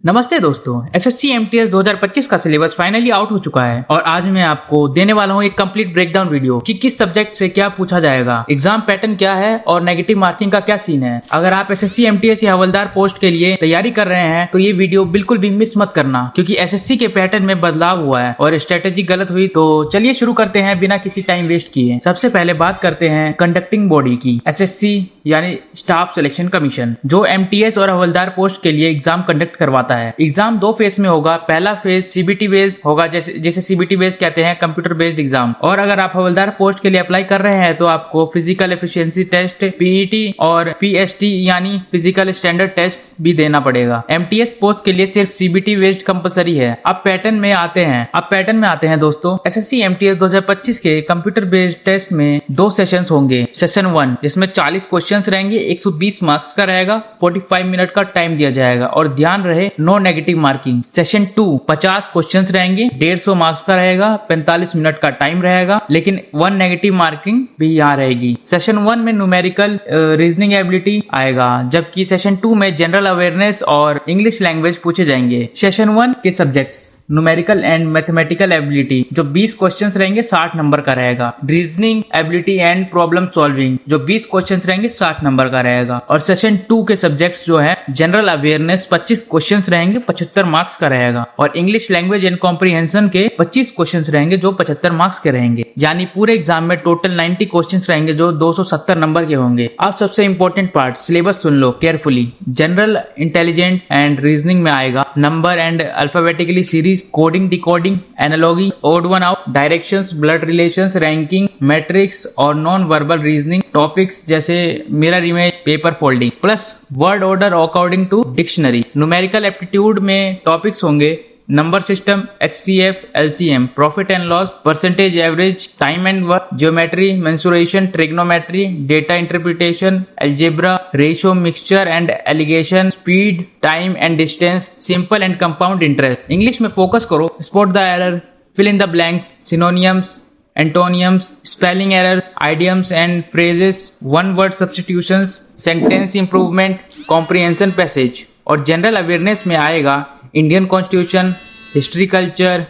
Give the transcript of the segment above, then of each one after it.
नमस्ते दोस्तों, SSC MTS 2025 का सिलेबस फाइनली आउट हो चुका है और आज मैं आपको देने वाला हूं एक कंप्लीट ब्रेकडाउन वीडियो कि किस सब्जेक्ट से क्या पूछा जाएगा, एग्जाम पैटर्न क्या है और नेगेटिव मार्किंग का क्या सीन है। अगर आप एसएससी एमटीएस या हवलदार पोस्ट के लिए तैयारी कर रहे हैं तो ये वीडियो बिल्कुल भी मिस मत करना, क्योंकि एसएससी के पैटर्न में बदलाव हुआ है और स्ट्रेटेजी गलत हुई। तो चलिए शुरू करते हैं बिना किसी टाइम वेस्ट किए। सबसे पहले बात करते हैं कंडक्टिंग बॉडी की। एसएससी यानी स्टाफ सिलेक्शन कमीशन, जो एमटीएस और हवलदार पोस्ट के लिए एग्जाम कंडक्ट करवाता है। एग्जाम दो फेज में होगा। पहला फेज सीबीटी बेस्ड होगा, जैसे सीबीटी बेस्ड कहते हैं, कंप्यूटर बेस्ड एग्जाम। और अगर आप हवलदार पोस्ट के लिए अप्लाई कर रहे हैं तो आपको फिजिकल एफिशिएंसी टेस्ट, पीईटी और पीएसटी यानी फिजिकल स्टैंडर्ड टेस्ट भी देना पड़ेगा। एमटीएस पोस्ट के लिए सिर्फ सीबीटी बेस्ड कंपलसरी है। अब पैटर्न में आते हैं दोस्तों। एसएससी एमटीएस 2025 के कंप्यूटर बेस्ड टेस्ट में दो सेशंस होंगे। सेशन 1 जिसमें 40 क्वेश्चंस रहेंगे, 120 मार्क्स का रहेगा, 45 मिनट का टाइम दिया जाएगा और ध्यान रहे no negative marking. Session 2 50 questions रहेंगे, 150 मार्क्स का रहेगा, 45 मिनट का टाइम रहेगा, लेकिन 1 नेगेटिव मार्किंग भी यहाँ रहेगी। सेशन 1 में न्यूमेरिकल रीजनिंग एबिलिटी आएगा, जबकि सेशन 2 में जनरल अवेयरनेस और इंग्लिश लैंग्वेज पूछे जाएंगे। सेशन 1 के subjects numerical and mathematical ability, जो 20 क्वेश्चंस रहेंगे, 60 नंबर का रहेगा। Reasoning ability and problem solving, जो 20 क्वेश्चंस रहेंगे, 60 नंबर का रहेगा। और सेशन 2 के सब्जेक्ट्स जो है जनरल अवेयरनेस 25 क्वेश्चंस रहेंगे, 75 मार्क्स का रहेगा। और इंग्लिश लैंग्वेज एंड कॉम्प्रिहेंशन के 25 क्वेश्चंस रहेंगे, जो 75 मार्क्स के रहेंगे। यानी पूरे एग्जाम में टोटल 90 क्वेश्चंस रहेंगे, जो 270 नंबर के होंगे। अब सबसे इंपॉर्टेंट पार्ट, सिलेबस सुन लो carefully. General intelligent and reasoning में आएगा number and alphabetically series, coding, decoding, analogy, odd one out, directions, blood relations, ranking, matrix और नॉन वर्बल रीजनिंग टॉपिक्स जैसे mirror image, paper folding, plus word order according to dictionary. Numerical aptitude में topics होंगे number system, HCF, LCM, profit and loss, percentage average, time and work, geometry, mensuration, trigonometry, data interpretation, algebra, ratio, mixture and allegation, speed, time and distance, simple and compound interest. English में focus करो, spot the error, fill in the blanks, synonyms, antonyms, spelling error, idioms and phrases, one word substitutions, sentence improvement, comprehension passage. और general awareness में आएगा Indian constitution, history, culture,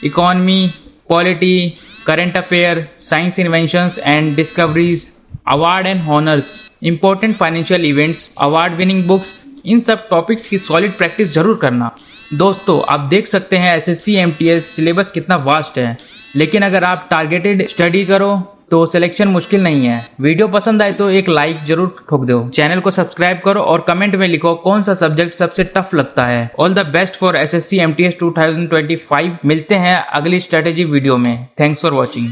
economy, polity, current affair, science inventions and discoveries, award and honours, important financial events, award winning books. इन सब topics की solid practice जरूर करना। दोस्तों, आप देख सकते हैं एसएससी एमटीएस सिलेबस कितना वास्ट है, लेकिन अगर आप टारगेटेड स्टडी करो तो सिलेक्शन मुश्किल नहीं है। वीडियो पसंद आए तो एक लाइक जरूर ठोक दो, चैनल को सब्सक्राइब करो और कमेंट में लिखो कौन सा सब्जेक्ट सबसे टफ लगता है। All the best for SSC MTS 2025। मिलते हैं अगली स्ट्रेटेजी वीडियो में। Thanks for watching.